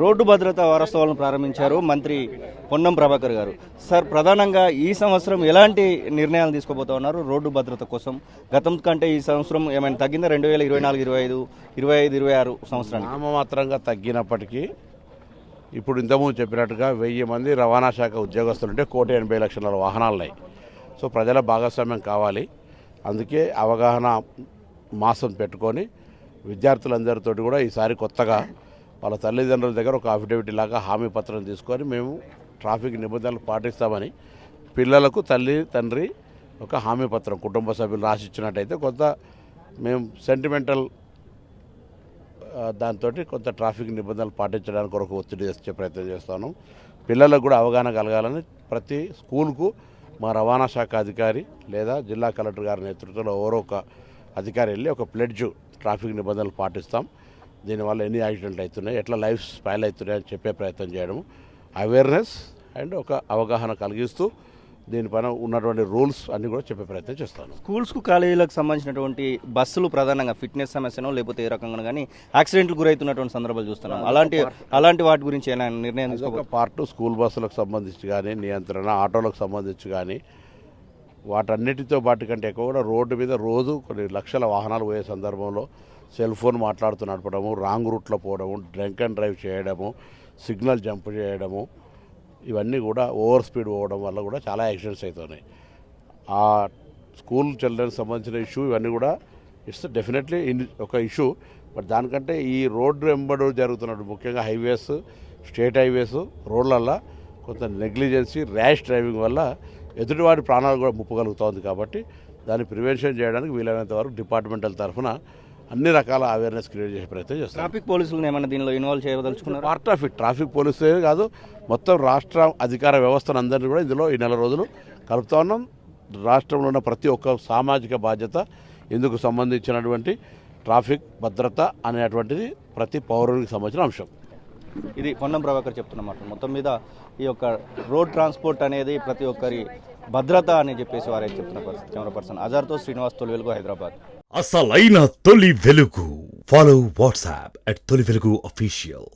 Road భద్రతా వారోత్సవాలను ప్రారంభించారు మంత్రి పొన్నం ప్రభాకర్ గారు. సార్, ప్రధానంగా ఈ సంవత్సరం ఎలాంటి నిర్ణయాలు తీసుకోబోతా ఉన్నారు రోడ్డు భద్రత కోసం? గతం కంటే ఈ సంవత్సరం ఏమైనా తగ్గిందా? 2024, 25, 25, 26 సంవత్సరానికి నామమాత్రంగా తగ్గినప్పటికీ ఇప్పుడు ఇంతకుముందు చెప్పినట్టుగా 1000 మంది రవాణా శాఖ ఉద్యోగస్తులు ఉంటే 1,80,00,000 వాహనాలు ఉన్నాయి. సో ప్రజల భాగస్వామ్యం కావాలి. అందుకే అవగాహన మాసం పెట్టుకొని విద్యార్థులందరితో కూడా ఈసారి కొత్తగా వాళ్ళ తల్లిదండ్రుల దగ్గర ఒక అఫిడవిట్ లాగా హామీ పత్రం తీసుకొని మేము ట్రాఫిక్ నిబంధనలు పాటిస్తామని పిల్లలకు తల్లి తండ్రి ఒక హామీ పత్రం కుటుంబ సభ్యులు రాసిచ్చినట్టయితే కొంత మేము సెంటిమెంటల్ దాంతో కొంత ట్రాఫిక్ నిబంధనలు పాటించడానికి కొరకు ఒత్తిడి చేసే ప్రయత్నం చేస్తాను. పిల్లలకు కూడా అవగాహన కలగాలని ప్రతి స్కూల్కు మా రవాణా శాఖ అధికారి లేదా జిల్లా కలెక్టర్ గారి నేతృత్వంలో ఎవరో ఒక అధికారి వెళ్ళి ఒక ప్లెడ్జ్ ట్రాఫిక్ నిబంధనలు పాటిస్తాం, దీనివల్ల ఎన్ని యాక్సిడెంట్లు అవుతున్నాయి, ఎట్లా లైఫ్ స్పాయిల్ అవుతున్నాయి అని చెప్పే ప్రయత్నం చేయడము, అవేర్నెస్ అండ్ ఒక అవగాహన కలిగిస్తూ దీనిపైన ఉన్నటువంటి రూల్స్ అన్నీ కూడా చెప్పే ప్రయత్నం చేస్తాను. స్కూల్స్కు కాలేజీలకు సంబంధించినటువంటి బస్సులు ప్రధానంగా ఫిట్నెస్ సమస్యనో లేకపోతే ఏ రకంగా కానీ యాక్సిడెంట్లు గురవుతున్నటువంటి సందర్భాలు చూస్తున్నాం. అలాంటి వాటి గురించి ఏమైనా నిర్ణయం ఒక పార్ట్ స్కూల్ బస్సులకు సంబంధించి కానీ నియంత్రణ, ఆటోలకు సంబంధించి కానీ వాటన్నిటితో పాటు కంటే ఎక్కువ కూడా రోడ్డు మీద రోజు కొన్ని లక్షల వాహనాలు పోయే సందర్భంలో సెల్ ఫోన్ మాట్లాడుతూ నడపడము, రాంగ్ రూట్లో పోవడము, డ్రంక్ అండ్ డ్రైవ్ చేయడము, సిగ్నల్ జంప్ చేయడము, ఇవన్నీ కూడా ఓవర్ స్పీడ్ పోవడం వల్ల కూడా చాలా యాక్సిడెంట్స్ అవుతున్నాయి. ఆ స్కూల్ చిల్డ్రన్ సంబంధించిన ఇష్యూ ఇవన్నీ కూడా ఇట్స్ డెఫినెట్లీ ఒక ఇష్యూ. బట్ దానికంటే ఈ రోడ్డు వెంబడి జరుగుతున్నట్టు ముఖ్యంగా హైవేస్, స్టేట్ హైవేస్, రోడ్లల్లో కొంత నెగ్లిజెన్సీ, ర్యాష్ డ్రైవింగ్ వల్ల ఎదుటివాడి ప్రాణాలు కూడా ముప్పు కలుగుతోంది. కాబట్టి దాన్ని ప్రివెన్షన్ చేయడానికి వీలైనంత వరకు డిపార్ట్మెంటల్ తరఫున అన్ని రకాల అవేర్నెస్ క్రియేట్ చేసే ప్రయత్నం చేస్తాం. ట్రాఫిక్ పోలీసులను ఏమైనా దీనిలో ఇన్వాల్వ్ చేయదలుచుకున్నారు? పార్ట్ ఆఫ్ ఇట్ ట్రాఫిక్ పోలీసులే కాదు, మొత్తం రాష్ట్ర అధికార వ్యవస్థను అందరినీ కూడా ఇందులో ఈ నెల రోజులు కలుపుతా ఉన్నాం. రాష్ట్రంలో ఉన్న ప్రతి ఒక్క సామాజిక బాధ్యత ఇందుకు సంబంధించినటువంటి ట్రాఫిక్ భద్రత అనేటువంటిది ప్రతి పౌరునికి సంబంధించిన అంశం. ఇది పొన్నం ప్రభాకర్ చెప్తున్నమాట. మొత్తం మీద ఈ యొక్క రోడ్ ట్రాన్స్పోర్ట్ అనేది ప్రతి ఒక్కరి భద్రత అని చెప్పేసి వారే చెప్తున్న పరిస్థితి. కెమెరా పర్సన్ అజార్తో శ్రీనివాస్, తొలి వెలుగు, హైదరాబాద్. అసలైన తొలి వెలుగు. ఫాలో వాట్సాప్ @తొలి వెలుగు అఫీషియల్.